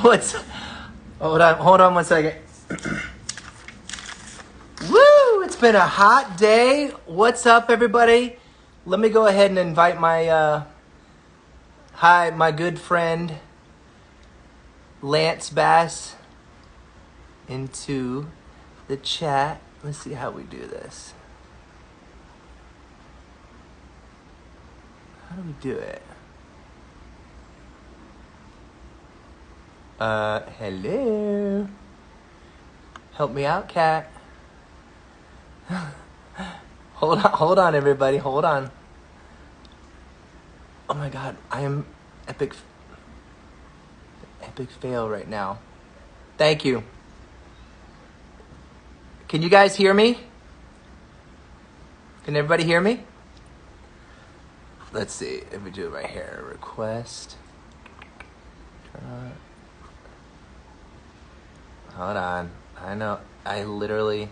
What's? Hold on 1 second. Woo! It's been a hot day. What's up, everybody? Let me go ahead and invite my my good friend Lance Bass into the chat. Let's see how we do this. How do we do it? Hello. Help me out, cat. Hold on, everybody. Hold on. Oh my God, I am epic fail right now. Thank you. Can you guys hear me? Can everybody hear me? Let's see if we do it right here. Request. Hold on. I know. I literally.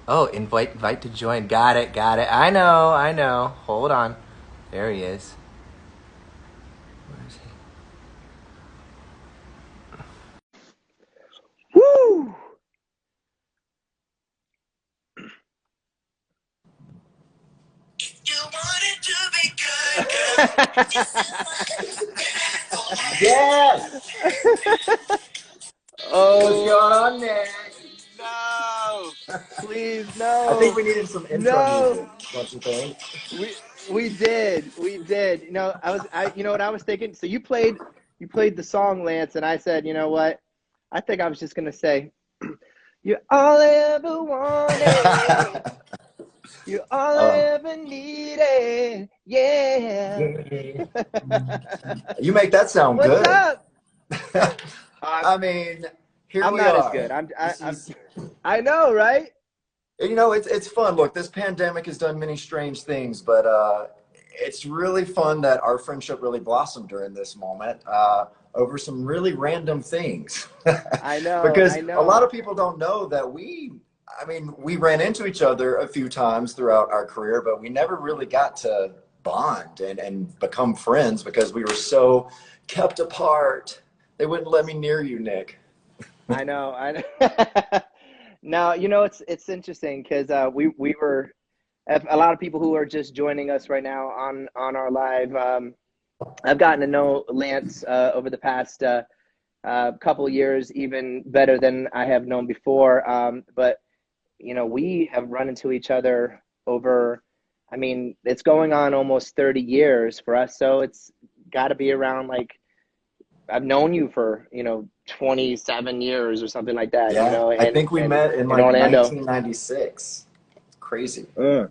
Oh, invite to join. Got it. I know. Hold on. There he is. Where is he? Woo! You want it to be good. Yes. Oh, what's going on there? No, please, no. I think we needed some intro music. Don't you think? We did. You know, you know what I was thinking? So you played the song, Lance, and I said, you know what? I think I was just gonna say, you're all I ever wanted. You're all I ever needed. Yeah. You make that sound What's good. up? I mean, here I'm we not are. as good. I know, right? You know, it's fun. Look, this pandemic has done many strange things, but it's really fun that our friendship really blossomed during this moment over some really random things. I know. Because a lot of people don't know that we ran into each other a few times throughout our career, but we never really got to bond and become friends because we were so kept apart. They wouldn't let me near you, Nick. I know. Now, you know, it's interesting because we were a lot of people who are just joining us right now on our live. I've gotten to know Lance over the past couple of years even better than I have known before. But you know, we have run into each other over. I mean, it's going on almost 30 years for us, so it's got to be around like I've known you for 27 years or something like that. Yeah, You know, I think we met in like Orlando. 1996. Crazy. Yeah,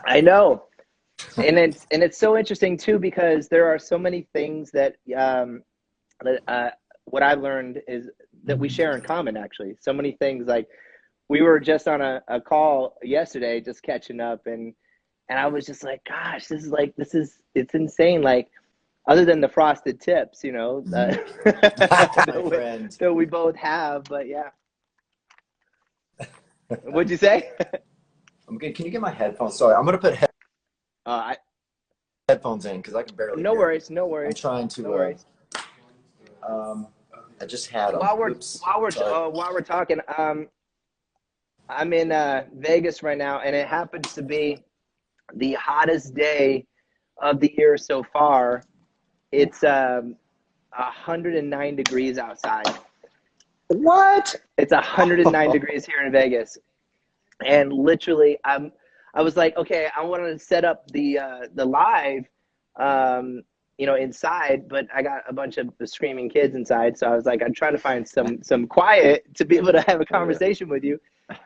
I know. And it's so interesting too because there are so many things that what I've learned is that we share in common actually. So many things, like we were just on a call yesterday just catching up, and I was just like, gosh, it's insane, like other than the frosted tips, my friend. that we both have. But yeah. What'd you say? I'm good. Can you get my headphones? Sorry, I'm gonna put headphones in because I can barely no hear. worries, no worries. I'm trying to. No worries. I just had them. While we're talking, I'm in Vegas right now, and it happens to be the hottest day of the year so far. It's 109 degrees outside. What? It's 109 degrees here in Vegas, and literally, I was like, okay, I wanted to set up the live, inside, but I got a bunch of screaming kids inside, so I was like, I'm trying to find some quiet to be able to have a conversation with you,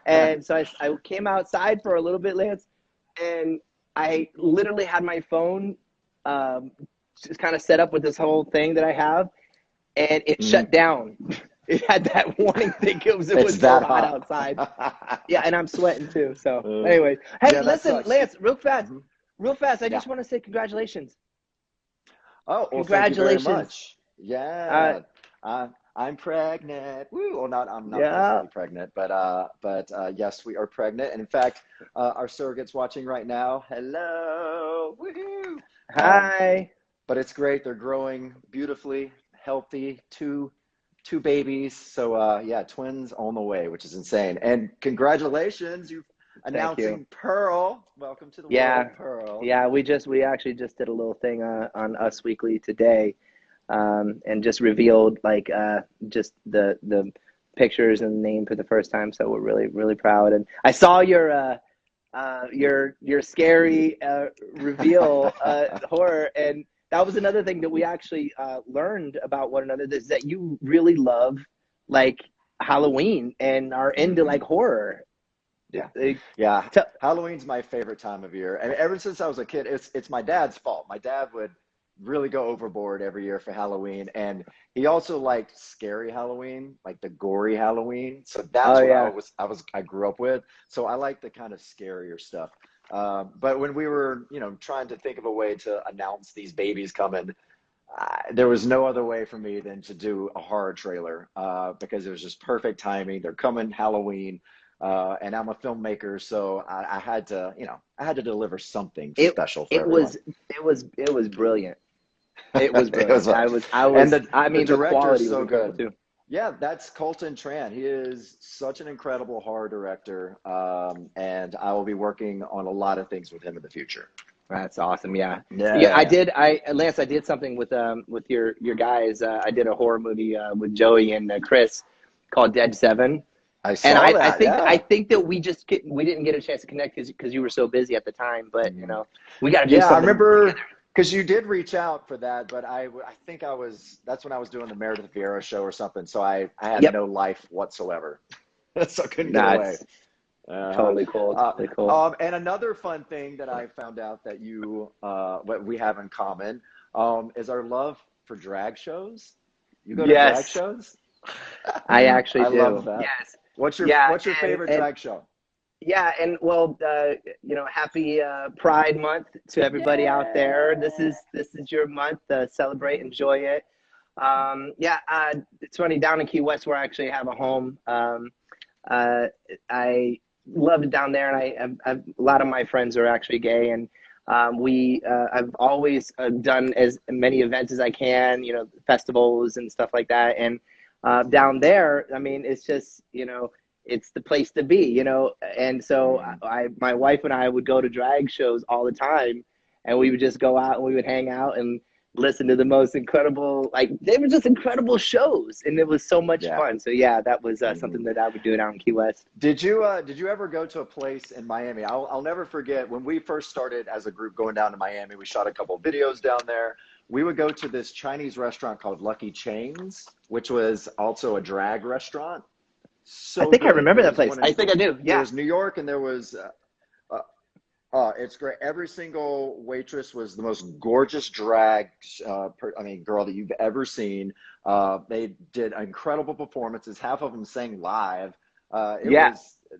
and so I came outside for a little bit, Lance, and I literally had my phone just kind of set up with this whole thing that I have, and it shut down. It had that warning thing. It was so hot outside. Yeah, and I'm sweating too. So anyway, hey, listen, Lance, real fast. I just want to say congratulations. Oh, well, congratulations! Thank you very much. Yeah, I'm pregnant. Woo! Well, I'm not physically pregnant, but yes, we are pregnant. And in fact, our surrogate's watching right now. Hello. Woohoo! Hi. But it's great. They're growing beautifully, healthy, two babies. So yeah, twins on the way, which is insane. And congratulations, you Thank you. announcing Pearl. Welcome to the Yeah, world, Pearl. yeah. We actually just did a little thing on Us Weekly today, and just revealed like just the pictures and name for the first time. So we're really proud. And I saw your scary reveal horror, and that was another thing that we actually learned about one another, is that you really love like Halloween and are into like horror. Yeah. Like, Yeah. t- Halloween's my favorite time of year. And ever since I was a kid, it's my dad's fault. My dad would really go overboard every year for Halloween. And he also liked scary Halloween, like the gory Halloween. So oh that's what yeah. I grew up with. So I like the kind of scarier stuff. But when we were, trying to think of a way to announce these babies coming, there was no other way for me than to do a horror trailer, because it was just perfect timing. They're coming Halloween. And I'm a filmmaker, so I had to, I had to deliver something It special for it everyone. was it was brilliant. It was It was, brilliant. and I the mean, the director is quality was so incredible good. too. Yeah, that's Colton Tran. He is such an incredible horror director, and I will be working on a lot of things with him in the future. That's awesome. Yeah. Yeah, Yeah. Lance, I did something with your guys. I did a horror movie with Joey and Chris called Dead Seven. I And saw that. I Yeah. think that we didn't get a chance to connect because you were so busy at the time. But we got to do Yeah, I something remember together. because you did reach out for that, but I think that's when I was doing the Meredith Vieira show or something. So I had Yep. no life whatsoever. So I couldn't get away. That's Uh-huh. totally cool. Totally cool. And another fun thing that I found out that what we have in common, is our love for drag shows. You go to drag Yes, shows? I actually I love do. that. Yes. What's your Yeah. what's your favorite And drag show? yeah. And well, happy Pride Month to everybody out there. Yeah. This is your month. Celebrate, enjoy it. Yeah. It's funny, down in Key West where I actually have a home. Uh, I loved it down there, and a lot of my friends are actually gay, and I've always done as many events as I can, festivals and stuff like that, and down there, I mean, it's just it's the place to be, and so Mhm. my wife and I would go to drag shows all the time, and we would just go out and we would hang out and listen to the most incredible, like they were just incredible shows, and it was so much Yeah. fun. So yeah, that was Mhm. something that I would do down in Key West. Did you ever go to a place in Miami? I'll never forget when we first started as a group going down to Miami. We shot a couple of videos down there. We would go to this Chinese restaurant called Lucky Chains, which was also a drag restaurant. I So think I good. remember There that was place. one I in think I do. there Yeah. was New York, and there was uh, it's great. Every single waitress was the most gorgeous drag, girl that you've ever seen. They did incredible performances. Half of them sang live. Yeah.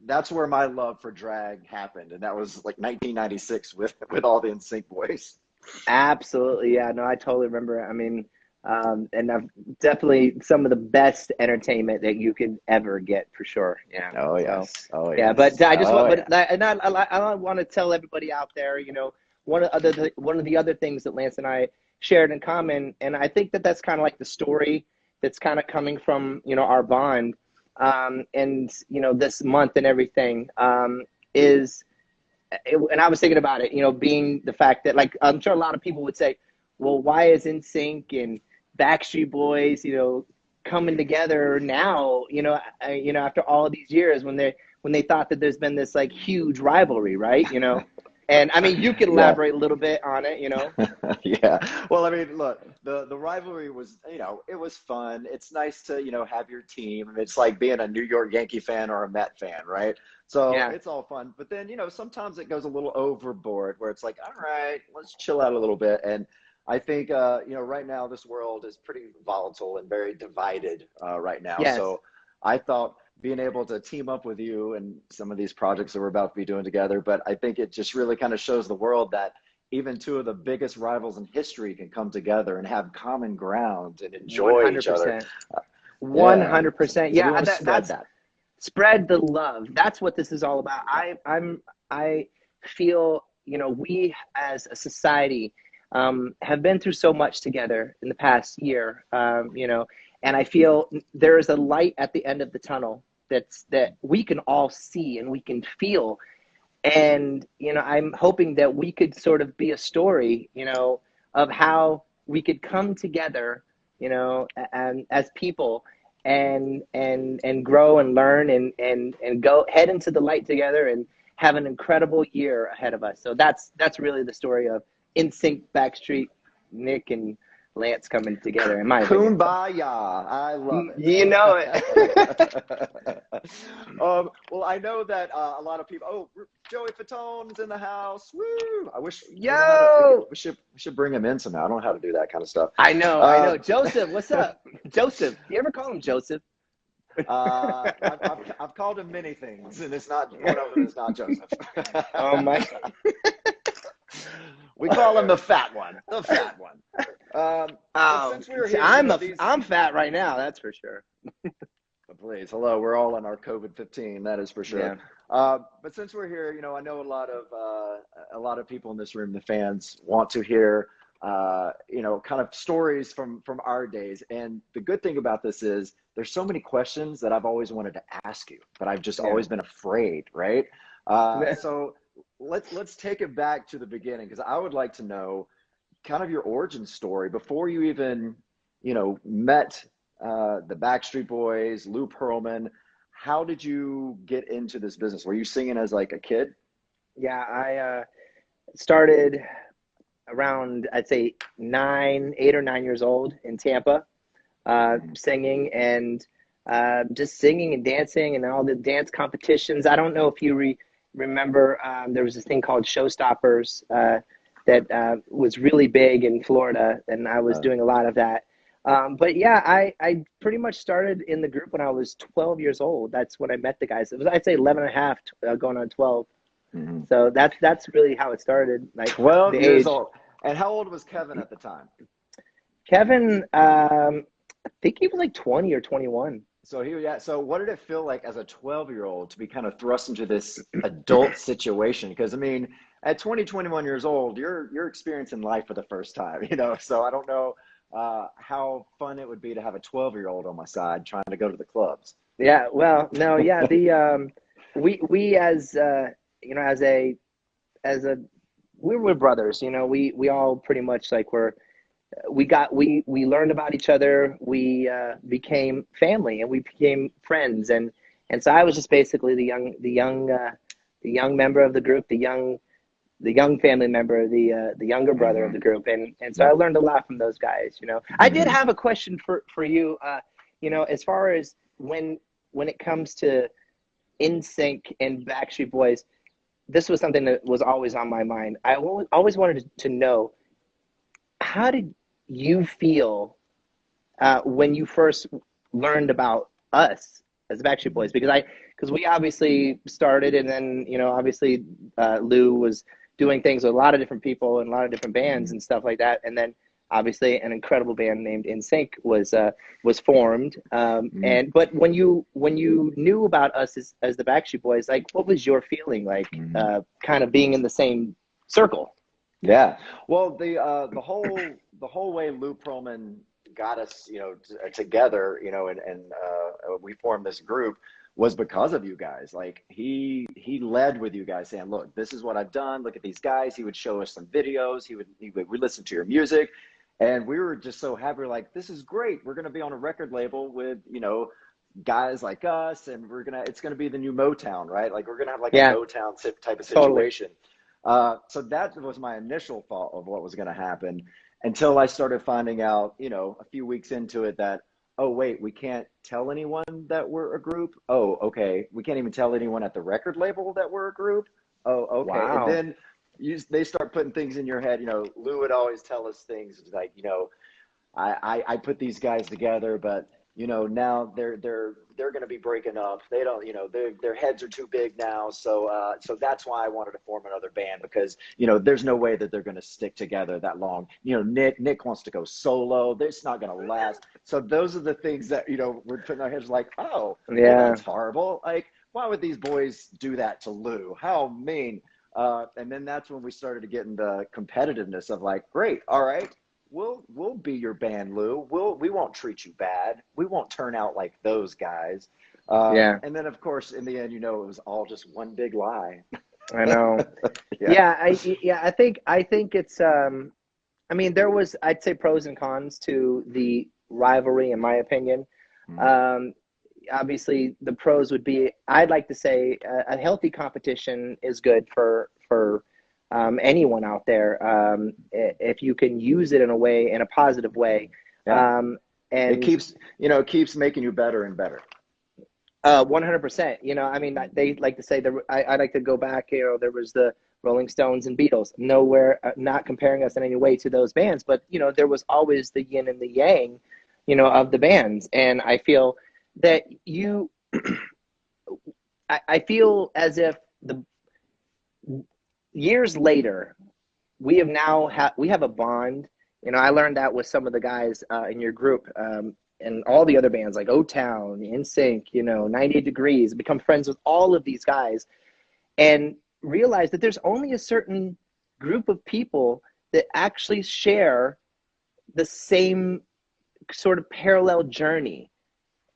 That's where my love for drag happened, and that was like 1996 with all the NSYNC boys. Absolutely. Yeah. No, I totally remember. I mean, and I've definitely some of the best entertainment that you could ever get for sure. Yeah. Oh So, yes, oh yeah, yes, but I just oh want, yeah. but I want to tell everybody out there, one of the other things that Lance and I shared in common, and I think that that's kind of like the story that's kind of coming from, our bond, and this month and everything, is and I was thinking about it, being the fact that, like, I'm sure a lot of people would say, well, why is NSYNC and Backstreet Boys, coming together now, after all these years when they thought that there's been this like huge rivalry, right? And I mean, you could Yeah. elaborate a little bit on it. Yeah. Well, I mean, look, the rivalry was, it was fun. It's nice to, have your team. It's like being a New York Yankee fan or a Met fan, right? So Yeah. it's all fun. But then, sometimes it goes a little overboard where it's like, all right, let's chill out a little bit. And I think, right now this world is pretty volatile and very divided right now. Yes. So I thought being able to team up with you and some of these projects that we're about to be doing together, but I think it just really kind of shows the world that even two of the biggest rivals in history can come together and have common ground and enjoy each other. 100%. Yeah. 100%. So we Yeah. want to spread that. Spread the love. That's what this is all about. I feel, we as a society, have been through so much together in the past year, you know, and I feel there is a light at the end of the tunnel that we can all see and we can feel. And, you know, I'm hoping that we could sort of be a story, you know, of how we could come together, you know, and as people and grow and learn and go head into the light together and have an incredible year ahead of us. So that's really the story of NSYNC, Backstreet, Nick and Lance coming together, in my opinion. Kumbaya. I love You know it. it. Well, I know that a lot of people. Oh, Joey Fatone's in the house. Woo! I wish. I don't know how to, Yo, we should bring him in somehow. I don't know how to do that kind of stuff. I know. Joseph, what's up? Joseph, you ever call him Joseph? I've called him many things, and it's not one of them is not Joseph. Oh my. We call him the fat one. The fat one. Since we're here, I'm fat right now. That's for sure. Please, hello. We're all on our COVID-19. That is for sure. Yeah. But since we're here, you know, I know a lot of people in this room, the fans, want to hear, you know, kind of stories from our days. And the good thing about this is there's so many questions that I've always wanted to ask you, but I've just always been afraid, right? So let's take it back to the beginning, because I would like to know kind of your origin story before you even, you know, met the Backstreet Boys, Lou Pearlman. How did you get into this business? Were you singing as like a kid? Yeah, I started around, I'd say 8 or 9 years old in Tampa, singing and just singing and dancing and all the dance competitions. I don't know if you remember, there was this thing called Showstoppers that was really big in Florida, and I was doing a lot of that. But yeah, I pretty much started in the group when I was 12 years old. That's when I met the guys. It was, I'd say 11 and a half, going on 12. Mm-hmm. So that's really how it started. Like 12 the years age. old. And how old was Kevin at the time? Kevin, I think he was like 20 or 21. So so what did it feel like as a 12-year-old to be kind of thrust into this adult situation? Because I mean, at 20, 21 years old, you're experiencing life for the first time, you know. So I don't know how fun it would be to have a 12-year-old on my side trying to go to the clubs. Yeah, well, no, yeah, the we as you know, as a we were brothers, you know, we all pretty much like we learned about each other, we became family and we became friends, and so I was just basically the young member of the group, the young family member, the younger brother of the group, and so I learned a lot from those guys, you know. I did have a question for you, you know, as far as when it comes to NSYNC and Backstreet Boys. This was something that was always on my mind. I always wanted to know, how did you feel when you first learned about us as the Backstreet Boys? Because we obviously started, and then, you know, obviously Lou was doing things with a lot of different people and a lot of different bands and stuff like that, and then obviously an incredible band named NSYNC was formed. But when you knew about us as the Backstreet Boys, like, what was your feeling like, kind of being in the same circle? Yeah. Well, the whole way Lou Pearlman got us, you know, together, you know, and we formed this group was because of you guys. Like he led with you guys, saying, "Look, this is what I've done. Look at these guys." He would show us some videos. We listen to your music, and we were just so happy. We're like, "This is great. We're going to be on a record label with, you know, guys like us, and it's gonna be the new Motown, right? Like we're gonna have like a Motown type of situation." Totally. So that was my initial thought of what was going to happen, until I started finding out, you know, a few weeks into it that, oh, wait, we can't tell anyone that we're a group. Oh, okay. We can't even tell anyone at the record label that we're a group. Oh, okay. Wow. And then they start putting things in your head. You know, Lou would always tell us things like, you know, I put these guys together, but, you know, now they're going to be breaking up. They don't, you know, their heads are too big now. So that's why I wanted to form another band, because, you know, there's no way that they're going to stick together that long. You know, Nick wants to go solo. It's not going to last. So those are the things that, you know, we're putting our heads like, oh, yeah, that's horrible. Like, why would these boys do that to Lou? How mean? And then that's when we started to get into competitiveness of like, great, all right, we'll be your band, Lou. We won't treat you bad. We won't turn out like those guys. Yeah, And then of course, in the end, it was all just one big lie. I know. Yeah. Yeah, I think it's I mean, there was, I'd say, pros and cons to the rivalry, in my opinion. Mhm. Um, Obviously, the pros would be, I'd like to say, a healthy competition is good for anyone out there, if you can use it in a way, in a positive way. Yeah. Um, It and keeps, it keeps making you better and better. 100%. I mean, they like to say I like to go back. There was the Rolling Stones and Beatles. Nowhere, not comparing us in any way to those bands, but there was always the yin and the yang, of the bands. And I feel that I feel as if the years later, we have a bond. I learned that with some of the guys in your group, and all the other bands like O Town, NSYNC, 98 Degrees. Become friends with all of these guys, and realize that there's only a certain group of people that actually share the same sort of parallel journey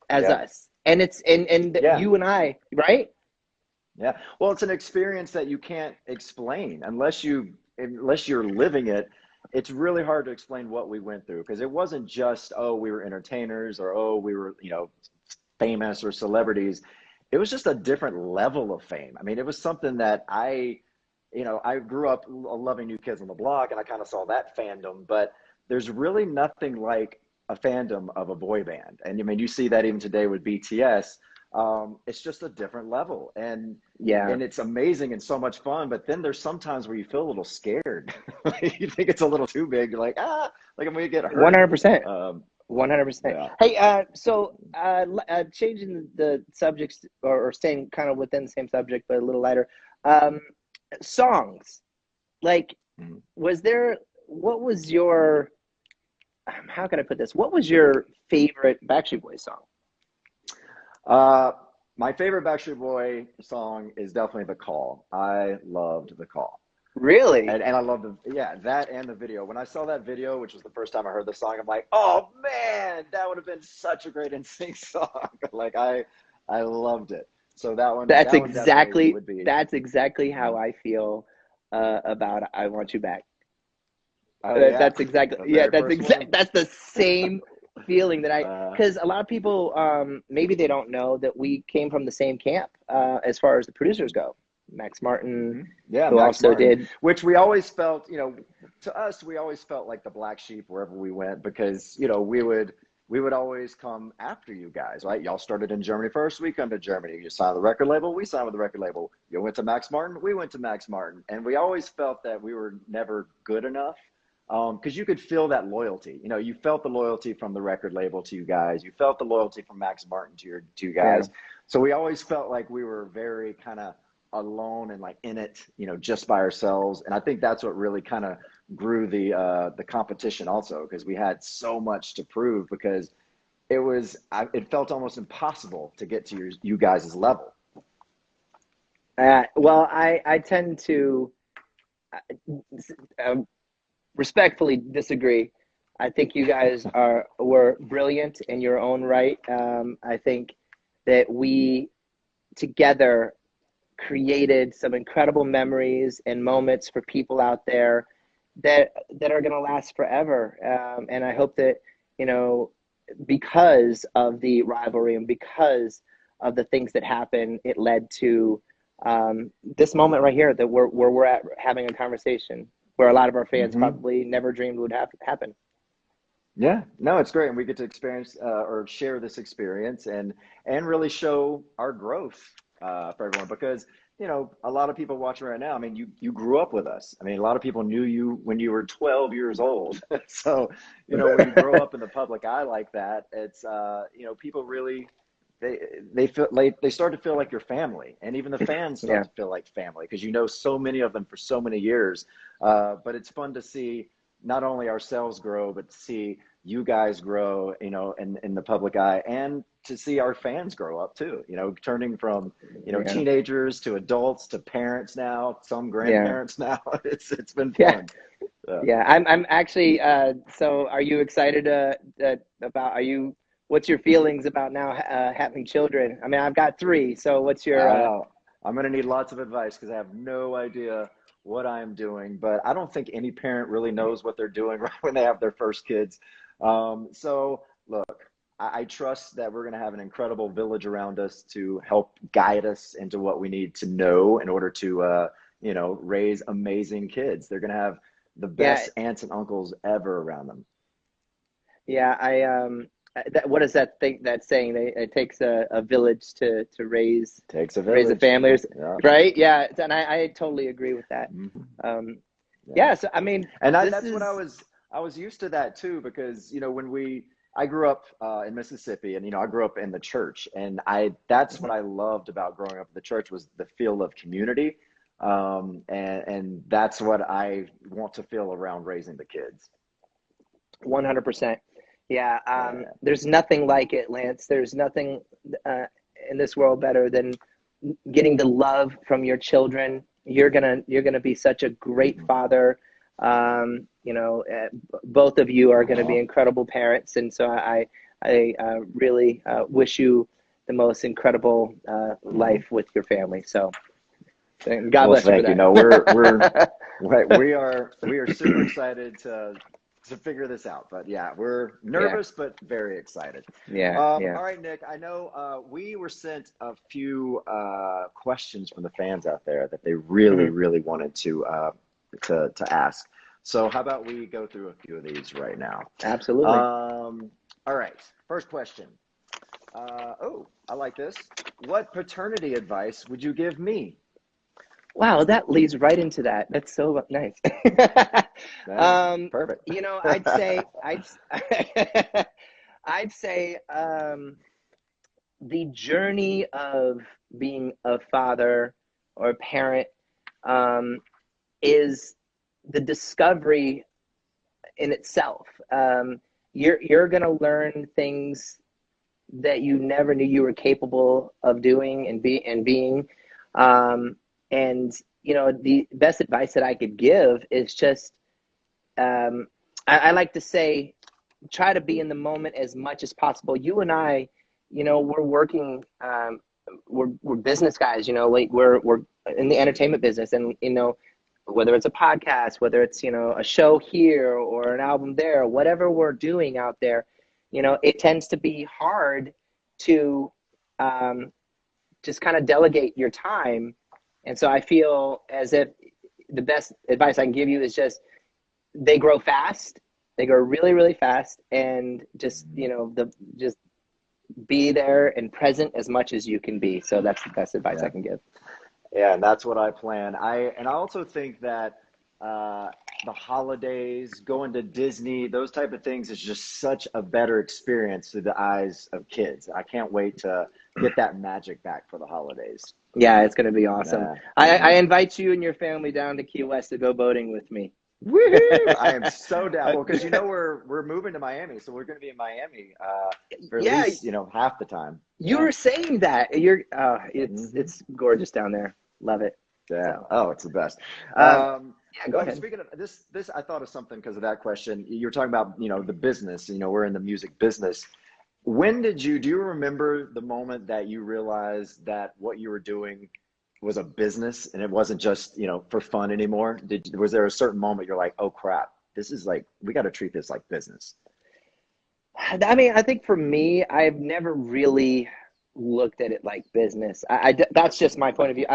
as Yeah. us. And it's and Yeah. you and I, right? Yeah. Well, it's an experience that you can't explain unless you're living it. It's really hard to explain what we went through because it wasn't just, oh, we were entertainers or, oh, we were, famous or celebrities. It was just a different level of fame. I mean, it was something that I grew up loving New Kids on the Block and I kind of saw that fandom, but there's really nothing like a fandom of a boy band. And I mean, you see that even today with BTS. It's just a different level Yeah, and it's amazing and so much fun. But then there's sometimes where you feel a little scared. You think it's a little too big. You're like, like I'm gonna get hurt. 100%. Um, 100%. yeah. Hey, so changing the subjects, or staying kind of within the same subject but a little lighter. Um, Songs, like, Mhm. what was your, how can I put this? What was your favorite Backstreet Boys song? Uh, my favorite Backstreet Boy song is definitely "The Call." I loved "The Call." Really? And I love that and the video. When I saw that video, which was the first time I heard the song, I'm like, oh man, that would have been such a great NSYNC song. Like I loved it. So That's that one definitely exactly would be. that's exactly how Mhm. I feel about "I Want You Back." Oh yeah, That's exactly, the yeah. very first one. That's the same feeling that Uh, because a lot of people, maybe they don't know that we came from the same camp, as far as the producers go. Max Martin, yeah, who Max also Martin, did. which we always felt, to us, we always felt like the black sheep wherever we went because we would always come after you guys, right? Y'all started in Germany first, we come to Germany. You signed the record label, we signed with the record label. You went to Max Martin, we went to Max Martin, and we always felt that we were never good enough. Because you could feel that loyalty. You felt the loyalty from the record label to you guys. You felt the loyalty from Max Martin to you Yeah, guys. So we always felt like we were very kind of alone and like in it, just by ourselves. And I think that's what really kind of grew the competition also because we had so much to prove because it felt almost impossible to get to you guys' level. well, I tend to, uh, respectfully disagree. I think you guys were brilliant in your own right. I think that we together created some incredible memories and moments for people out there that are going to last forever. And I hope that, you know because of the rivalry and because of the things that happened, it led to, this moment right here, that we're at having a conversation where a lot of our fans Hmm. probably never dreamed would happen. Yeah, no, it's great, and we get to experience or share this experience and really show our growth for everyone because a lot of people watching right now. I mean, you grew up with us. I mean, a lot of people knew you when you were 12 years old. So when you grow up in the public eye like that, it's people really they they feel like they start to feel like your family, and even the fans start Yeah. to feel like family because so many of them for so many years. But it's fun to see not only ourselves grow, but to see you guys grow, you know, in the public eye, and to see our fans grow up too, you know, turning from, you know, Yeah. teenagers to adults to parents now, some Yeah. grandparents now. It's been Yeah. fun. Yeah. Yeah. I'm actually, so are you excited, about, what's your feelings about now, having children? I mean, I've got three. So what's your, I know. I'm going to need lots of advice because I have no idea what I'm doing, but I don't think any parent really knows what they're doing right when they have their first kids. So look, I trust that we're going to have an incredible village around us to help guide us into what we need to know in order to, you know, raise amazing kids. They're going to have the yeah, best aunts and uncles ever around them. yeah, what is that saying? It takes a village to Takes a raise a village. family, Yeah. right? Yeah. And I totally agree with that. Mhm. Um, Yeah. yeah. So, I mean, And this that's what is, I was used to that too, because, you know, I grew up in Mississippi, and, you know, I grew up in the church, and that's what mhm, I loved about growing up in the church was the feel of community. And that's what I want to feel around raising the kids. 100%. Yeah. Yeah. There's nothing like it, Lance. There's nothing, uh, in this world better than getting the love from your children. You're gonna be such a great Mhm. father. Both of you are going to be Aw. incredible parents, and so I really wish you the most incredible Mhm. life with your family. So, and God Well, bless you for thank you. No, that. we are super excited to figure this out. But yeah, we're Yeah, nervous but very excited. yeah, yeah. All right, Nick. I know we were sent a few questions from the fans out there that they really, Hmm. really wanted to ask. So how about we go through a few of these right now? Absolutely. All right. First question. Oh, I like this. What paternity advice would you give me? Wow, that leads right into that. That's so nice. Yeah, um, perfect. I'd say, the journey of being a father or a parent, um, is the discovery in itself. You're gonna learn things that you never knew you were capable of doing and being. Um, and the best advice that I could give is just, um, I like to say, try to be in the moment as much as possible. You and I, we're working, we're business guys, like we're in the entertainment business, and whether it's a podcast, whether it's a show here or an album there, whatever we're doing out there, it tends to be hard to, um, just kind of delegate your time. And so I feel as if the best advice I can give you is just, they grow fast. They grow really, really fast, and just just be there and present as much as you can be. So that's the best advice I Yeah. can give. Yeah, and that's what I plan. I also think that uh, the holidays, going to Disney, those type of things is just such a better experience through the eyes of kids. I can't wait to get that magic back for the holidays. Yeah, it's going to be awesome. Yeah. I Hmm. invite you and your family down to Key West to go boating with me. Woohoo! I am so down. Well, because we're moving to Miami, so we're going to be in Miami for at Yeah, least half the time. you Yeah. were saying that. It's Hmm. it's gorgeous down there. Love it. Yeah. So, Oh, it's the best. um, yeah, go Oh, ahead. speaking of this I thought of something because of that question. You were talking about, the business, we're in the music business. Do you remember the moment that you realized that what you were doing was a business and it wasn't just, for fun anymore? Was there a certain moment you're like, oh crap, this is like, we got to treat this like business? I mean, I think for me, I've never really looked at it like business. That's just my point of view.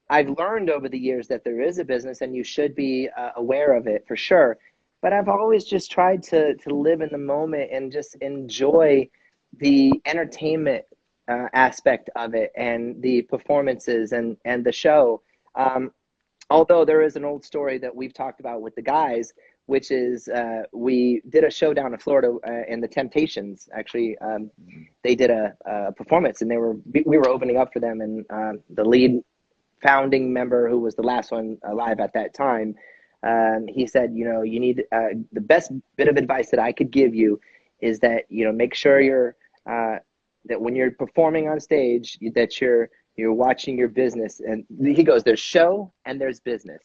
I've learned over the years that there is a business, and you should be aware of it for sure. But I've always just tried to live in the moment and just enjoy the entertainment aspect of it, and the performances, and the show. Um, Although there is an old story that we've talked about with the guys, which is, we did a show down in Florida, and the Temptations actually, they did a performance, and we were opening up for them, and the lead founding member, who was the last one alive at that time, he said, you know, you need the best bit of advice that I could give you is that, you know, make sure you're that when you're performing on stage that you're watching your business. And he goes, there's show and there's business.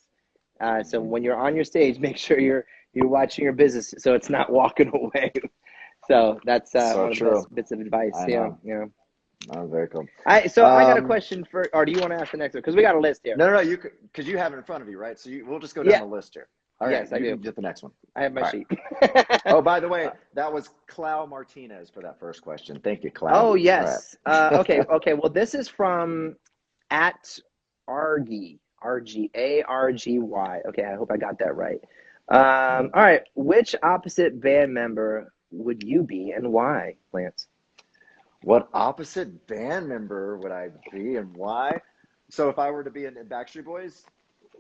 So when you're on your stage, make sure you're watching your business so it's not walking away. So that's So one of the true. best bits of advice. I Yeah, know. yeah. Oh, very cool. I got a question for, or do you want to ask the next one? Because we got a list here. No, you could, because you have it in front of you, right? So we'll just go down the list here. All right, yes, I you do. can get the next one. I have my All sheet. Right. Oh, by the way, that was Clau Martinez for that first question. Thank you, Clau. Oh, yes. Right. Okay. Well, this is from at Argy, Argy. Okay, I hope I got that right. All right. Which opposite band member would you be and why, Lance? What opposite band member would I be and why? So if I were to be in Backstreet Boys?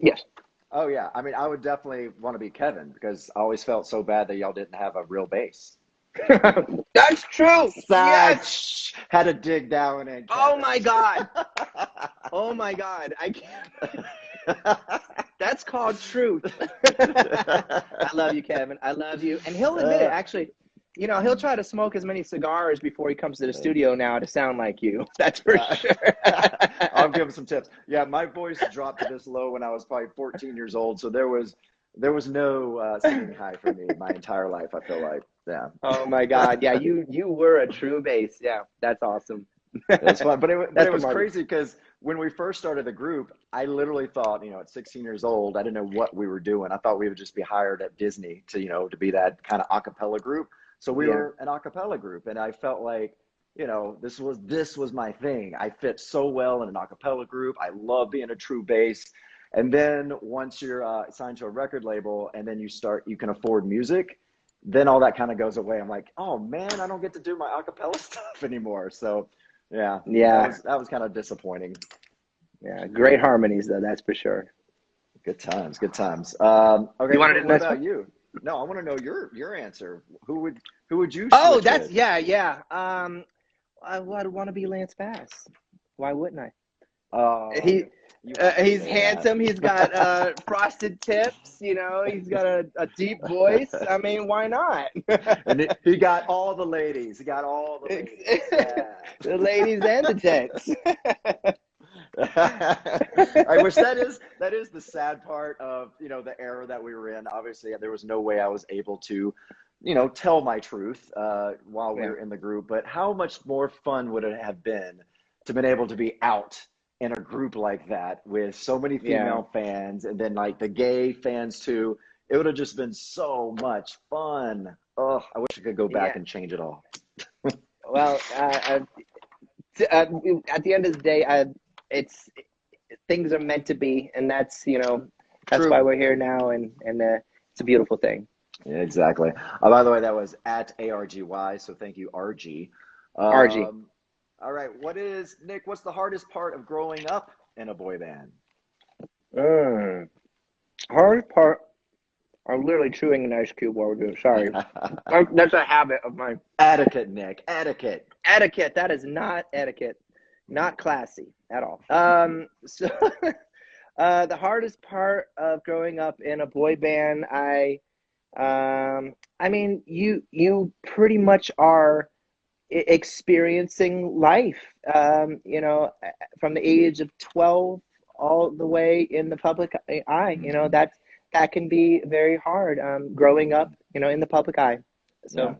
Yes. Oh, yeah. I mean, I would definitely want to be Kevin because I always felt so bad that y'all didn't have a real bass. That's true. Yes. Had to dig down in. Oh, my God. Oh, my God. I can't. That's called truth. I love you, Kevin. I love you. And he'll admit it, actually. You know, he'll try to smoke as many cigars before he comes to the studio now to sound like you. That's for sure. I'll give him some tips. Yeah, my voice dropped to this low when I was probably 14 years old. So there was no singing high for me my entire life, I feel like. Yeah. Oh, my God. Yeah, you were a true bass. Yeah, that's awesome. It's fun. But it was crazy because when we first started the group, I literally thought, you know, at 16 years old, I didn't know what we were doing. I thought we would just be hired at Disney to, you know, to be that kind of a cappella group. So we were an a cappella group, and I felt like, you know, this was my thing. I fit so well in an a cappella group. I love being a true bass. And then once you're signed to a record label and then you can afford music, then all that kind of goes away. I'm like, oh man, I don't get to do my a cappella stuff anymore. So yeah, that was kind of disappointing. Yeah, great harmonies though, that's for sure. Good times. Okay, what about you? No, I want to know your answer. Who would you? Oh, that's with? Yeah. I would want to be Lance Bass. Why wouldn't I? Oh, he's handsome. He's got frosted tips. You know, he's got a deep voice. I mean, why not? And he got all the ladies. He got all the ladies. Yeah. The ladies and the tits. I wish that is the sad part of, you know, the era that we were in. Obviously, there was no way I was able to, you know, tell my truth while we were in the group. But how much more fun would it have been to been able to be out in a group like that with so many female fans and then like the gay fans too? It would have just been so much fun. Oh, I wish I could go back and change it all. Well, at the end of the day, it's things are meant to be, and that's that's why we're here now, and it's a beautiful thing. Yeah, exactly. By the way, that was at ARGY, so thank you, RG. RG. All right, Nick, what's the hardest part of growing up in a boy band? Hardest part, I'm literally chewing an ice cube while we're doing. Sorry. That's a habit of mine. Etiquette, Nick. Etiquette. That is not etiquette. Not classy at all. So the hardest part of growing up in a boy band, I mean, you pretty much are experiencing life, from the age of 12 all the way in the public eye. That can be very hard, growing up, in the public eye. So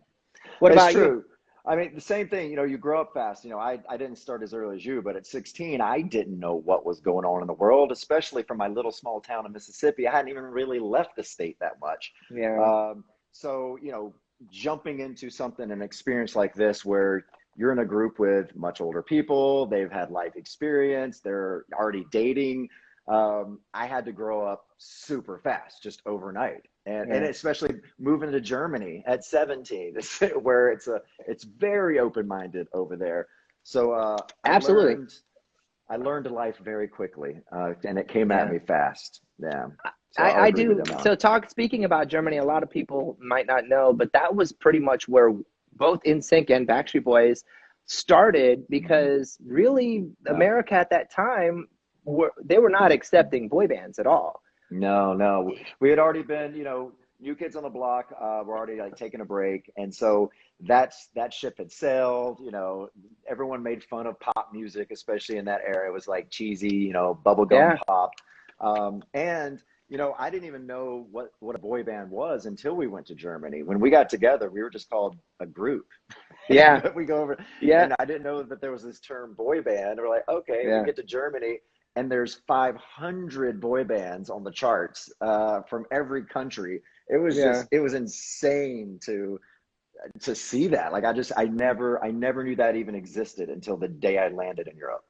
what about you? I mean, the same thing, you grow up fast. I didn't start as early as you, but at 16, I didn't know what was going on in the world, especially from my little small town in Mississippi. I hadn't even really left the state that much. Yeah. So, jumping into something, an experience like this, where you're in a group with much older people, they've had life experience, they're already dating. I had to grow up super fast, just overnight. And especially moving to Germany at 17, where it's very open-minded over there. So absolutely, I learned life very quickly, and it came at me fast. Yeah, so I do. So speaking about Germany, a lot of people might not know, but that was pretty much where both NSYNC and Backstreet Boys started, because really America at that time they were not accepting boy bands at all. No, no. We had already been, New Kids on the Block. We're already like taking a break, and so that ship had sailed. Everyone made fun of pop music, especially in that era. It was like cheesy, bubblegum Yeah. pop. And I didn't even know what a boy band was until we went to Germany. When we got together, we were just called a group. Yeah. But we go over, Yeah. and I didn't know that there was this term boy band. We're like, okay, Yeah. we get to Germany, and there's 500 boy bands on the charts from every country. It was Yeah. it was insane to see that. Like I never knew that even existed until the day I landed in Europe.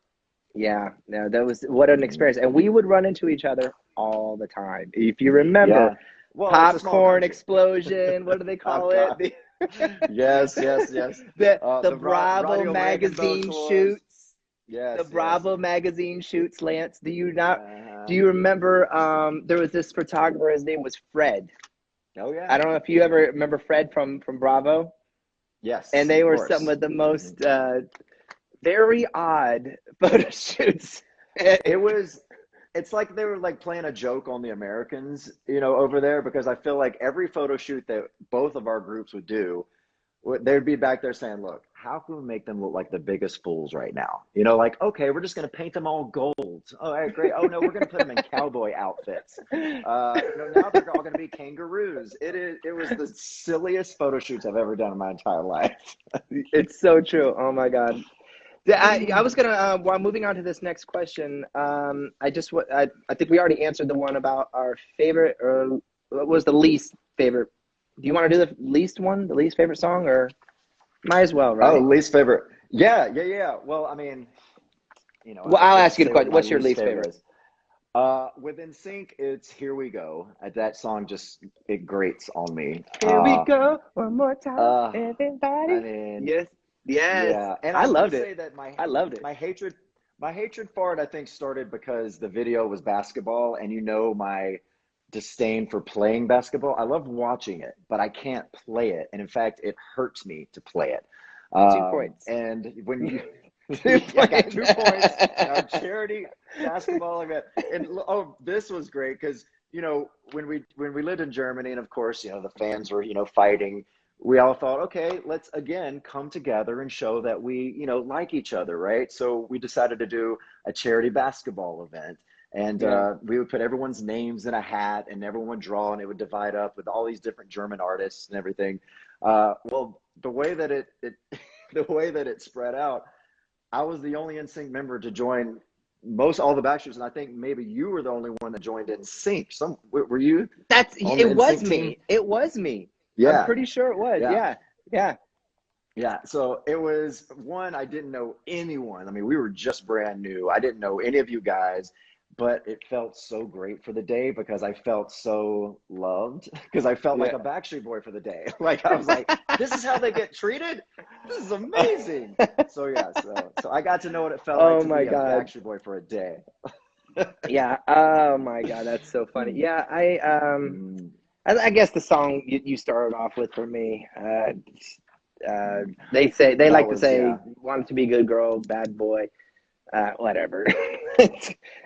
Yeah, no, that was what an experience. And we would run into each other all the time. If you remember, Yeah. Well, it's a small popcorn country. explosion, what do they call it? Popcorn. Yes, yes, yes. The The Bravo Radio magazine Reagan shoots. Yes, The yes. Bravo magazine shoots, Lance. Do you not? Uh-huh. Do you remember? There was this photographer. His name was Fred. Oh yeah. I don't know if you ever remember Fred from Bravo. Yes. And they of were course. some of the most very odd photo shoots. It's like they were like playing a joke on the Americans, over there, because I feel like every photo shoot that both of our groups would do, they'd be back there saying, look, how can we make them look like the biggest fools right now? Like, okay, we're just going to paint them all gold. All right, great. Oh, no, we're going to put them in cowboy outfits. Now they're all going to be kangaroos. It was the silliest photo shoots I've ever done in my entire life. It's so true. Oh, my God. I was gonna while moving on to this next question. I think we already answered the one about our favorite, or what was the least favorite. Do you want to do the least one, the least favorite song, or might as well, right? Oh, least favorite. Yeah. Well, I mean, Well, I'll ask you the question. What's your least favorite? With NSYNC, it's "Here We Go." That song it grates on me. Here we go, one more time, everybody. I mean, yes. Yeah, and I loved will it. say that I loved it. My hatred for it, I think, started because the video was basketball, and my disdain for playing basketball. I love watching it, but I can't play it, and in fact, it hurts me to play it. 2 points. And when you, 2 I got 2 points in our charity basketball event, and this was great because when we lived in Germany, and of course, the fans were fighting. We all thought, okay, let's again come together and show that we, like each other, right? So we decided to do a charity basketball event, and we would put everyone's names in a hat, and everyone would draw, and it would divide up with all these different German artists and everything. Well, the way that it spread out, I was the only NSYNC member to join all the Backstreets, and I think maybe you were the only one that joined NSYNC. Were you? It was me. It was me. Yeah. I'm pretty sure it was. Yeah. So it was one, I didn't know anyone. I mean, we were just brand new. I didn't know any of you guys, but it felt so great for the day because I felt so loved, because I felt like a Backstreet Boy for the day. Like I was like, this is how they get treated? This is amazing. So I got to know what it felt like to be a Backstreet Boy for a day. Yeah. Oh my God, that's so funny. Yeah, I guess the song you started off with for me, they like to say, wanted to be a good girl, bad boy, whatever.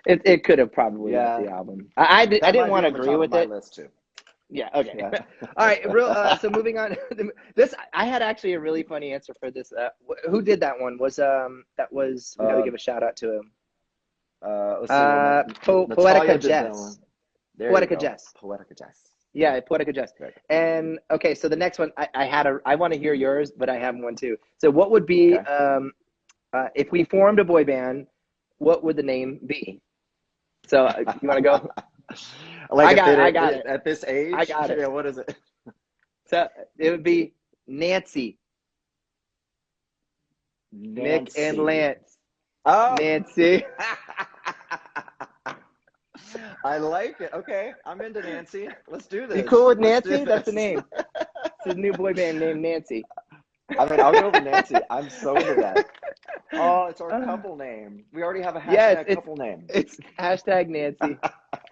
it could have probably left the album. I didn't want to agree with it. List too. Yeah. Okay. Yeah. All right. So moving on. This I had actually a really funny answer for this. Who did that one? We got to give a shout out to him. Poetica Jess. Poetica Jess. Poetica Jess. Yeah, Poetica Jess. Right. And okay, so the next one, I want to hear yours, but I have one too. So what would be, if we formed a boy band, what would the name be? So you want to go? I got it. At this age? I got it. Yeah, what is it? So it would be Nancy. Nick and Lance. Oh. Nancy. I like it. Okay, I'm into Nancy. Let's do this. You cool with Nancy? That's the name. It's a new boy band named Nancy. I mean, I'll go with Nancy. I'm so into that. Oh, it's our couple name. We already have a hashtag couple name. It's hashtag Nancy.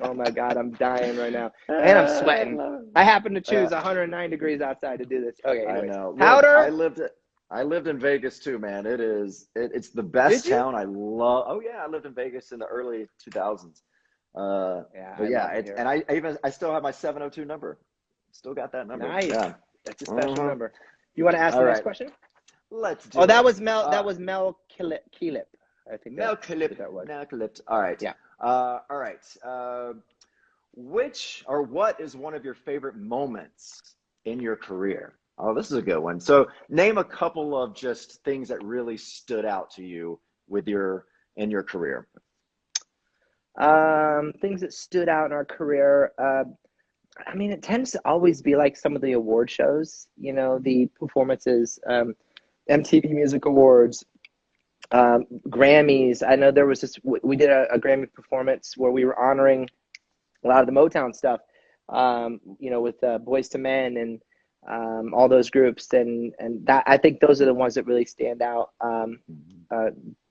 Oh my God, I'm dying right now. And I'm sweating. I happen to choose 109 degrees outside to do this. Okay, anyways. I know. Look, Powder? I lived in Vegas too, man. It's the best town. I love. Oh yeah, I lived in Vegas in the early 2000s. Yeah, But I yeah, love it here. and I still have my 702 number. Still got that number. Nice. Yeah. That's a special Uh-huh. number. You want to ask All the next right. question? Let's Oh, do that it. was Mel. That was Mel Kilip. I think Mel who Clip. that was. Mel Clipped. All right. Yeah. All right. Which or what is one of your favorite moments in your career? Oh, this is a good one. So name a couple of just things that really stood out to you in your career. Things that stood out in our career. I mean, it tends to always be like some of the award shows. You know, the performances, MTV Music Awards, Grammys. I know there was this. We did a Grammy performance where we were honoring a lot of the Motown stuff. You know, with Boys to Men and all those groups, and that I think those are the ones that really stand out. Uh,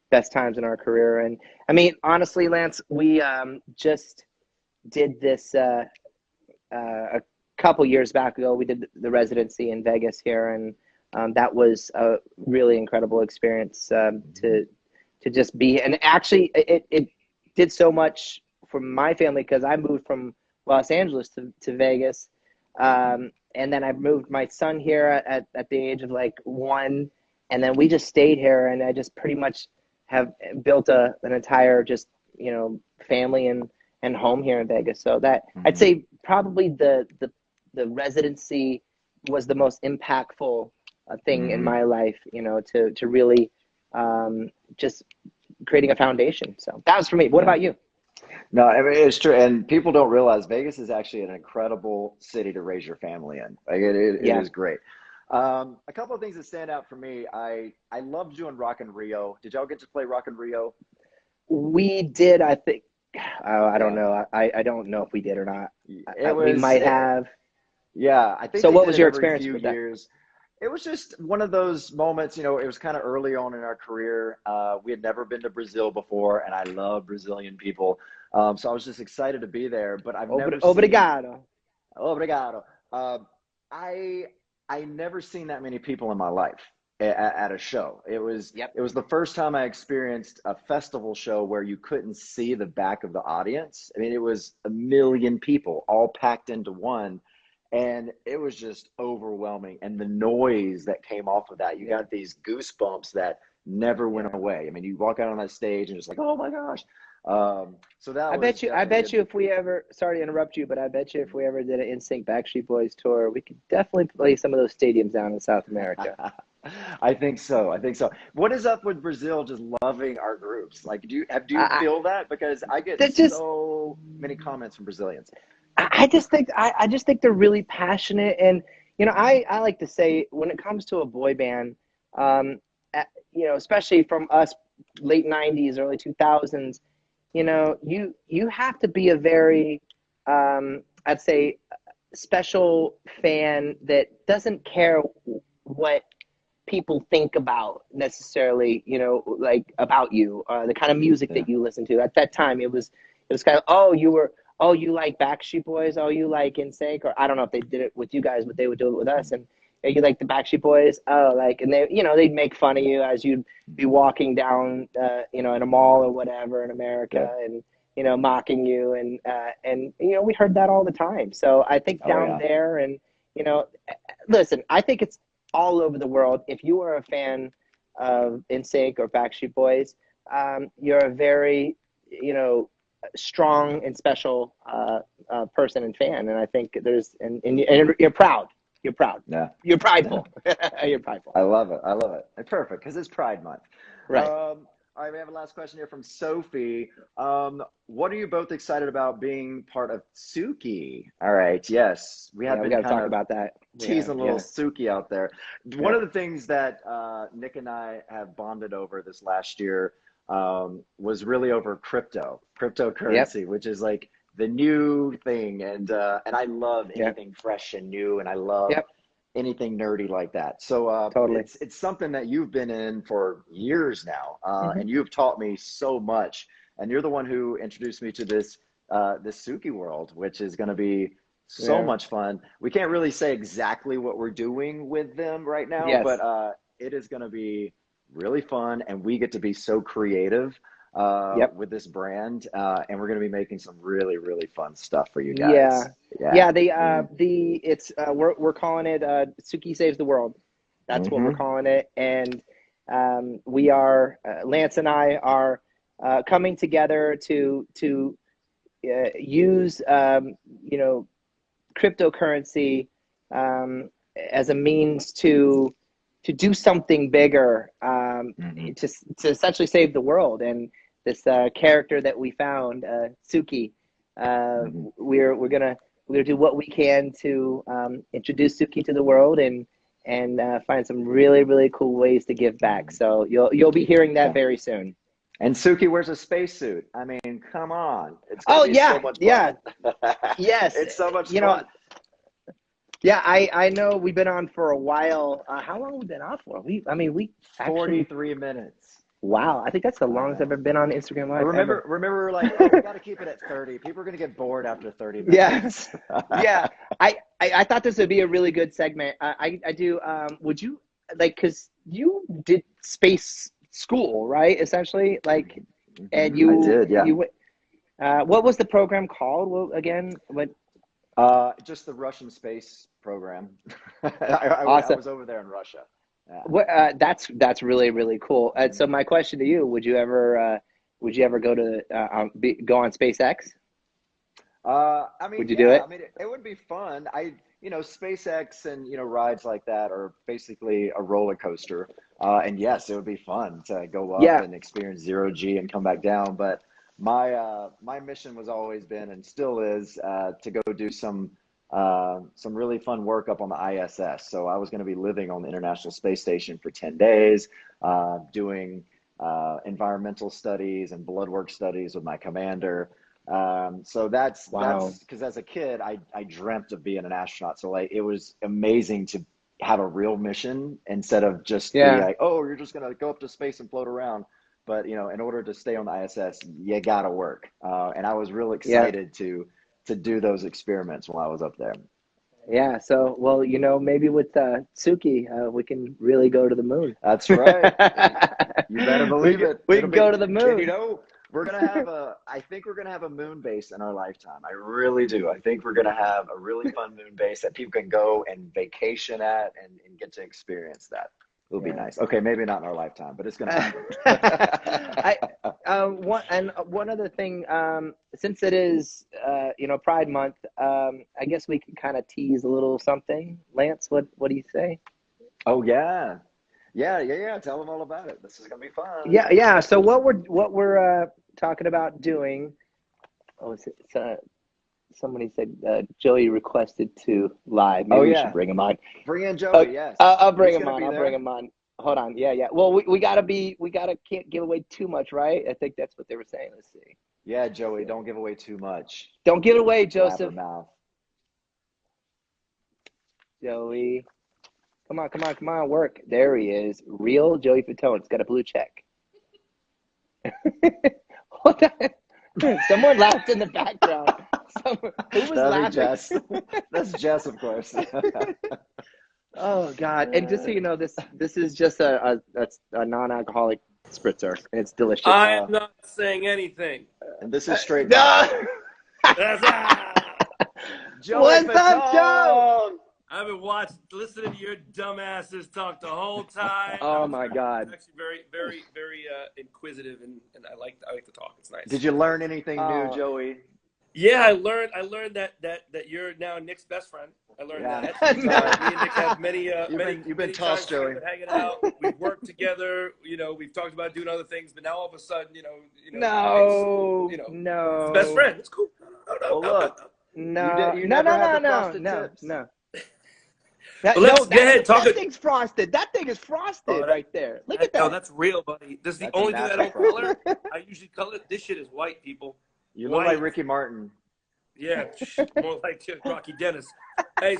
Best times in our career, and I mean, honestly, Lance, we just did this a couple years back ago. We did the residency in Vegas here, and that was a really incredible experience to just be. And actually, it did so much for my family because I moved from Los Angeles to Vegas, and then I moved my son here at the age of like 1, and then we just stayed here, and I just pretty much have built an entire just family and home here in Vegas. So that I'd Mhm. say probably the residency was the most impactful thing in Mhm. my life. To really just creating a foundation. So that was for me. What Yeah. about you? No, I mean, it's true, and people don't realize Vegas is actually an incredible city to raise your family in. Like it Yeah, is great. A couple of things that stand out for me. I loved doing Rock in Rio. Did y'all get to play Rock in Rio? we did. I think. Oh, I don't Yeah, know. I don't know if we did or not. it We was. might have. Yeah, I think So they what did was it your every experience few with that? years. It was just one of those moments. It was kind of early on in our career. We had never been to Brazil before, and I love Brazilian people. So I was just excited to be there. But I've never seen. Obrigado. Obrigado. Uh, I I never seen that many people in my life at a show. Yep. It was the first time I experienced a festival show where you couldn't see the back of the audience. I mean, it was a million people all packed into one, and it was just overwhelming. And the noise that came off of that, you Yeah. got these goosebumps that never went Yeah. away. I mean, you walk out on that stage and just like, oh my gosh. So that I was bet you. I definitely bet you if we ever. Sorry to interrupt you, but I bet you if we ever did an NSYNC Backstreet Boys tour, we could definitely play some of those stadiums down in South America. I think so. I think so. What is up with Brazil just loving our groups? Like, do you I, feel that? Because I get that just. so many comments from Brazilians. I just think. I just think they're really passionate, and I like to say when it comes to a boy band, um, especially from us late '90s, early 2000s. You have to be a very, I'd say, special fan that doesn't care what people think about necessarily, like about you, the kind of music Yeah. that you listen to. At that time, it was kind of, oh, you like Backstreet Boys, oh, you like NSYNC, or I don't know if they did it with you guys, but they would do it with us, and "Hey, you like the Backstreet Boys, oh, like, and they'd make fun of you as you'd be walking down, in a mall or whatever in Yeah. America, and mocking you, and we heard that all the time. So I think Oh down yeah. there, and you know, listen, I think it's all over the world. If you are a fan of NSYNC or Backstreet Boys, you're a very, strong and special person and fan. And I think and you're proud. You're proud. Yeah. You're Yeah. prideful. You're prideful. I love it. I love it. And perfect because it's Pride Month. Right. All right, we have a last question here from Sophie. What are you both excited about being part of Suki? All right, yes, we have Yeah, we been got to kind talk of about that. Yeah, teasing a little yeah, Suki out there. One yeah, of the things that Nick and I have bonded over this last year was really over yep, cryptocurrency, which is like the new thing, and I love yep, anything fresh and new, and I love yep, anything nerdy like that. So totally. it's something that you've been in for years now, Hmm. and you've taught me so much. And you're the one who introduced me to this Suki world, which is going to be so Yeah. much fun. We can't really say exactly what we're doing with them right now, but Yes. it is going to be really fun, and we get to be so creative. Yep. with this brand, and we're going to be making some really, really fun stuff for you Yeah. guys. Yeah. Yeah. We're calling it Suki Saves the World. That's what we're Mm-hmm. calling it. And we are, Lance and I are coming together to use, cryptocurrency as a means to do something bigger, Mm-hmm. to essentially save the world. And this character that we found, Suki, Mm-hmm. we're gonna do what we can to introduce Suki to the world and find some really really cool ways to give back. So you'll be hearing that Yeah. very soon. And Suki wears a spacesuit. I mean, come on. It's going Oh to be so yeah, much yeah, fun. yes. It's so much You know, fun. yeah, I know we've been on for a while. How long have we been on for? We actually, 43 minutes. wow, I think that's the I longest I've know. ever been on Instagram I Live ever. remember we're like, oh, we got to keep it at 30. People are going to get bored after 30 Yeah, minutes. yeah. I thought this would be a really good segment. I do. Would you like? Because you did space school, right? Essentially, like, and I did, yeah. you. What was the program called? Well, again, what? Just the Russian space program. I Awesome. was over there in Russia. Yeah. What? That's really really cool. So my question to you: would you ever go to go on SpaceX? I mean, Would you do yeah, it? I mean, it would be fun. SpaceX and, rides like that are basically a roller coaster. And yes, it would be fun to go up Yeah. and experience zero G and come back down. But my mission was always been and still is to go do some really fun work up on the ISS. So I was going to be living on the International Space Station for 10 days, doing environmental studies and blood work studies with my commander. So that's Wow. because as a kid, I dreamt of being an astronaut. So like it was amazing to have a real mission instead of just be Yeah. like, oh, you're just gonna go up to space and float around. But in order to stay on the ISS, you gotta work. And I was real Yeah. excited to do those experiments while I was up there. Yeah. So, well, maybe with Suki, we can really go to the moon. That's right. You better believe it. We It'll can be, go to the and moon. I think we're gonna have a moon base in our lifetime. I really do. I think we're gonna have a really fun moon base that people can go and vacation at and get to experience that. It'll be Yeah. nice. Okay, maybe not in our lifetime, but it's gonna happen. One other thing, since it is Pride Month, I guess we can kind of tease a little something. Lance, what do you say? Oh yeah. Yeah. Tell them all about it. This is gonna be fun. Yeah. So what we're talking about doing? Oh, somebody said Joey requested to live. Maybe we should bring him on. Bring in Joey. Yes. I'll bring He's him gonna on. be I'll there. bring him on. Hold on. Yeah. Well, we can't give away too much, right? I think that's what they were saying. Let's see. Yeah, Joey, don't give away too much. Don't give it away, Joseph. Blabbermouth. Joey. Come on, work. There he is. Real Joey Fatone. It's got a blue check. Hold on. Someone laughed in the background. Who was laughing? Jess. That's Jess, of course. Oh God! And just so you know, this is just a non-alcoholic spritzer, and it's delicious. I am not saying anything. And this is straight. No. Joey What's up, Fatone! Joe? I've been listening to your dumbasses talk the whole time. Oh my God! It's actually very, very, very inquisitive, and I like to talk. It's nice. Did you learn anything new, Joey? Yeah, I learned that you're now Nick's best friend. I learned that. Me and Nick have many You've been tossed, times Joey. we've been hanging out. We've worked together. We've talked about doing other things, but now all of a sudden, no, it's best friend. It's cool. Oh look, no. Go ahead. That thing's frosted. That thing is frosted right there. Look at that. No, that's real, buddy. This is the only thing I don't color. I usually color. This shit is white, people. You look like Ricky Martin. Yeah, more like Rocky Dennis. Hey,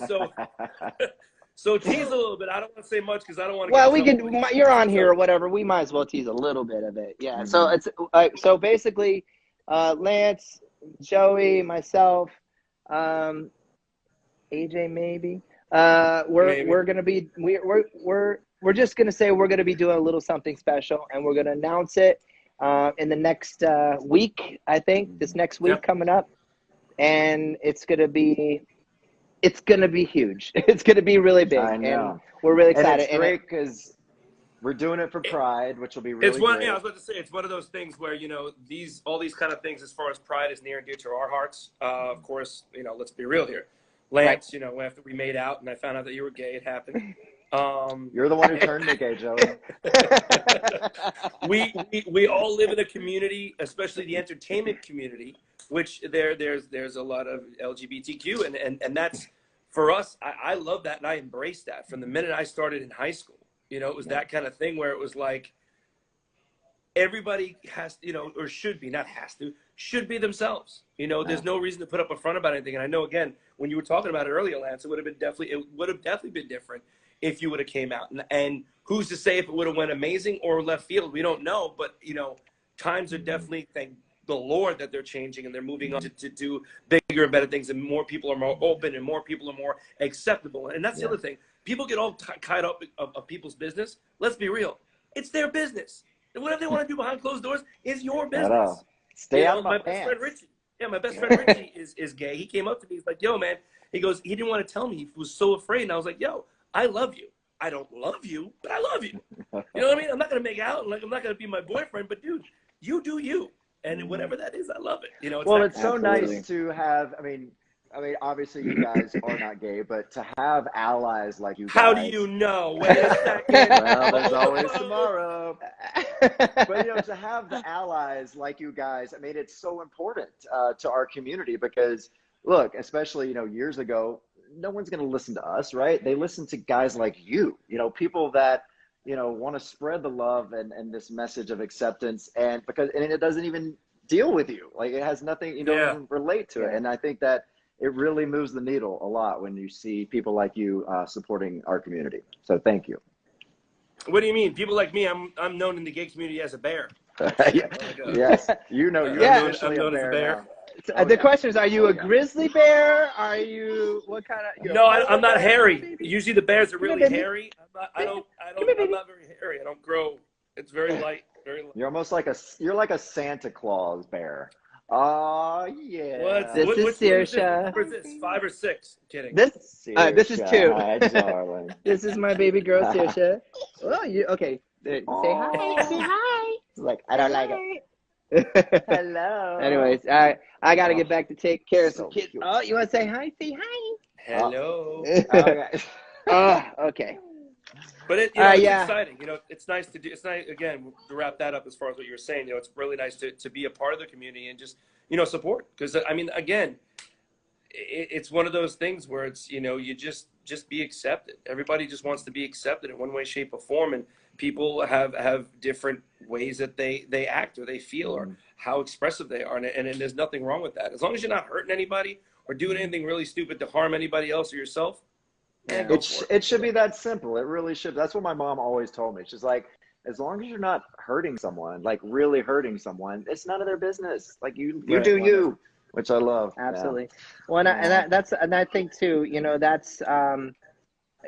so tease a little bit. I don't want to say much because I don't want to. Well, we can. You're on here or whatever. We might as well tease a little bit of it. Yeah. Mm-hmm. So basically, Lance, Joey, myself, AJ, maybe. We're gonna be we're just gonna say we're gonna be doing a little something special, and we're gonna announce it in the next week, I think, this next week coming up. And it's going to be huge. It's going to be really big. I know. And we're really excited. And it's great because we're doing it for Pride, which will be really It's one. great. Yeah, I was about to say it's one of those things where all these kind of things as far as Pride is near and dear to our hearts. Of course, let's be real here, Lance. Right. After we made out and I found out that you were gay, it happened. You're the one who turned me gay, Joey. we all live in a community, especially the entertainment community, which there's a lot of LGBTQ, and that's for us. I love that and I embrace that from the minute I started in high school. It was that kind of thing where it was like everybody has or should be, not has to, should be themselves. There's no reason to put up a front about anything. And I know, again, when you were talking about it earlier, Lance, it would have definitely been different if you would have came out. And who's to say if it would have went amazing or left field? We don't know. But, times are definitely, thank the Lord, that they're changing and they're moving on to do bigger and better things. And more people are more open and more people are more acceptable. And that's the other thing. People get all tied up of people's business. Let's be real. It's their business. And whatever they want to do behind closed doors is your business. Stay out of my best friend Richie. Yeah, my best friend Richie is gay. He came up to me. He's like, yo, man. He goes, he didn't want to tell me. He was so afraid. And I was like, yo, I love you. I don't love you, but I love you. You know what I mean? I'm not going to make out. I'm not going to be my boyfriend. But, dude, you do you. And whatever that is, I love it. It's so nice to have, I mean, obviously you guys are not gay, but to have allies like you guys. How do you know? Wait a second. Well, there's always tomorrow. But, to have the allies like you guys, I mean, it's so important to our community because, look, especially, years ago, no one's going to listen to us, right? They listen to guys like you, people that, want to spread the love and this message of acceptance. And it doesn't even deal with you. Like, it has nothing, you don't even relate to it. And I think that it really moves the needle a lot when you see people like you supporting our community. So thank you. What do you mean? People like me, I'm known in the gay community as a bear. Yes, you're officially I'm known as a bear. The question is, are you a grizzly bear? Are you, what kind of? No, I'm not hairy. Usually the bears are really hairy. I'm not very hairy. I don't grow. It's very light, very light. You're almost like a Santa Claus bear. Oh, yeah. This is Saoirse. Where's this? 5 or 6? Kidding. This is 2. Hi, darling. This is my baby girl, Saoirse. Oh, okay. Say hi. Say hi. Like, I don't like it. Hello. Anyways, I got to get back to take care of some kids. Cute. Oh, you want to say hi? Say hi. Hello. Okay. Okay. But it's exciting. It's nice to do. It's nice, again, to wrap that up as far as what you were saying. It's really nice to be a part of the community and just support. Because I mean, again, it's one of those things where it's you just be accepted. Everybody just wants to be accepted in one way, shape, or form, and people have different ways that they act or they feel or how expressive they are, and there's nothing wrong with that as long as you're not hurting anybody or doing anything really stupid to harm anybody else or yourself. It should be that simple. It really should. That's what my mom always told me. She's like, as long as you're not hurting someone, like really hurting someone, it's none of their business. Like you do you, which I love. Absolutely. Yeah. Well, and I think too, that's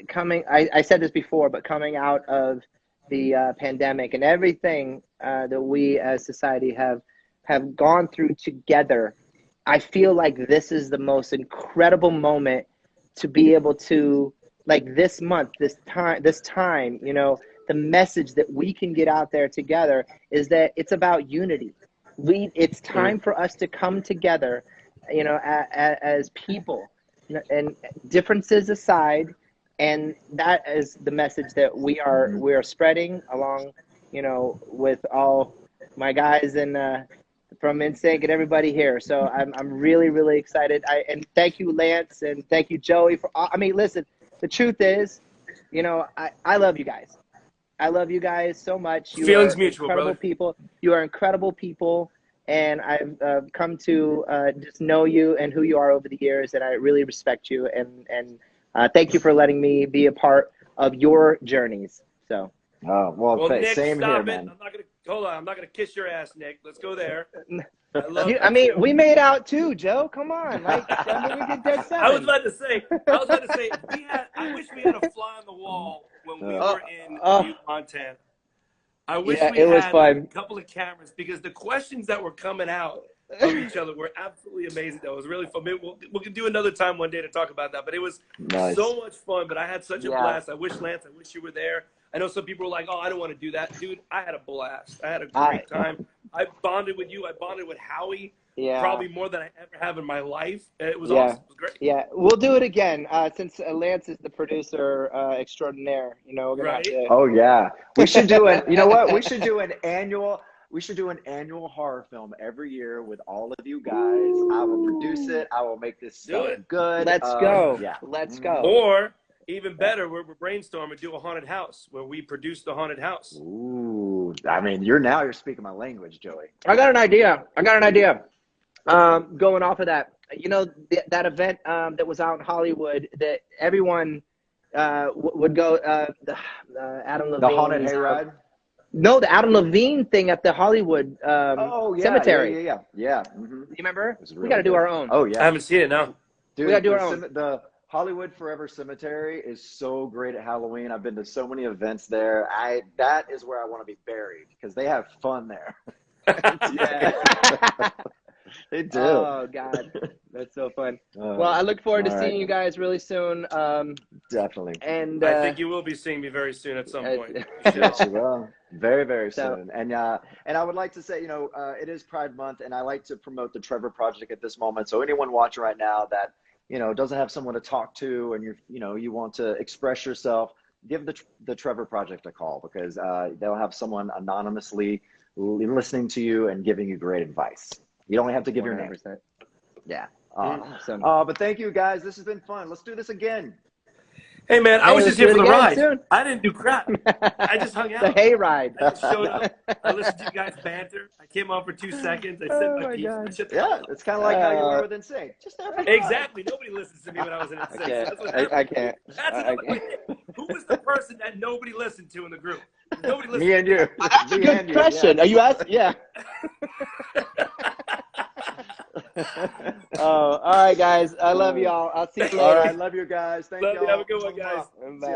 coming. I said this before, but coming out of the pandemic and everything that we as society have gone through together, I feel like this is the most incredible moment to be able to, like this month, this time, the message that we can get out there together is that it's about unity. It's time for us to come together, as people, and differences aside, and that is the message that we are spreading along, with all my guys and from NSYNC and everybody here. So I'm really, really excited. And thank you, Lance, and thank you, Joey. Listen, the truth is, I love you guys. I love you guys so much. You Feelings are mutual, incredible brother. people. You are incredible people, and I've come to just know you and who you are over the years, and I really respect you. And thank you for letting me be a part of your journeys. So. Oh well, Nick, same stop here, it. man. I'm not gonna kiss your ass, Nick. Let's go there. We made out too, Joe. Come on, we did Dead Seven. I was about to say. I wish we had a fly on the wall when we were in Butte, Montana. I wish Yeah, we it was had like a fun. couple of cameras because the questions that were coming out of each other were absolutely amazing. That was really fun. Maybe we'll do another time one day to talk about that. But it was Nice. so much fun. But I had such a Yeah. blast. I wish Lance, I wish you were there. I know some people were like, "Oh, I don't want to do that, dude." I had a blast. I had a great time. I bonded with you. I bonded with Howie. Yeah. Probably more than I ever have in my life. It was Yeah. awesome. It was great. Yeah, we'll do it again. Since Lance is the producer extraordinaire, you know, we're gonna have Right? to. Oh yeah, we should do it. You know what? We should do an annual. We should do an annual horror film every year with all of you guys. I will produce it. I will make this Do stuff it. good. Let's go. Yeah. Let's go. Or even better, we're brainstorming, do a haunted house where we produce the haunted house. Ooh, I mean, you're speaking my language, Joey. I got an idea. Going off of that, you know, that event that was out in Hollywood that everyone would go. Adam Levine. The haunted hayride. No, the Adam Levine thing at the Hollywood Oh yeah, cemetery. yeah. Mm-hmm. You remember? Really We got to do good. our own. Oh I yeah, haven't seen it now. dude. We gotta do our The Hollywood Forever Cemetery is so great at Halloween. I've been to so many events there. That is where I want to be buried because they have fun there. Yeah. They do. Oh God, that's so fun. Well, I look forward to seeing you guys really soon. Definitely. And I think you will be seeing me very soon at some point. Yes, you will. Very, very So- soon. And I would like to say, you know, it is Pride Month, and I like to promote the Trevor Project at this moment. So anyone watching right now that, you know, doesn't have someone to talk to, and you want to express yourself, give the Trevor Project a call because they'll have someone anonymously listening to you and giving you great advice. You don't have to give your name. 100%. Yeah. Awesome. But thank you guys. This has been fun. Let's do this again. Hey man, I Hey, was let's just here do for it the again ride. soon. I didn't do crap. I just hung The out. hayride. I just showed up. I listened to you guys banter. I came on for 2 seconds. I said Oh my my piece. God. I shut the Yeah, hell up. it's kind of like how you were with Insane. Just have fun. Exactly. Nobody listens to me when I was in I Insane. can't. That's what I happened. can't. That's I another can't. Who was the person that nobody listened to in the group? Nobody listened. Me and you. That's a Me good and you, question. yeah. Are you asking? Yeah. Oh, all right, guys. I love y'all. I'll see you later. All right, love you guys. Thank Love you. y'all. Have a good one, guys. Bye.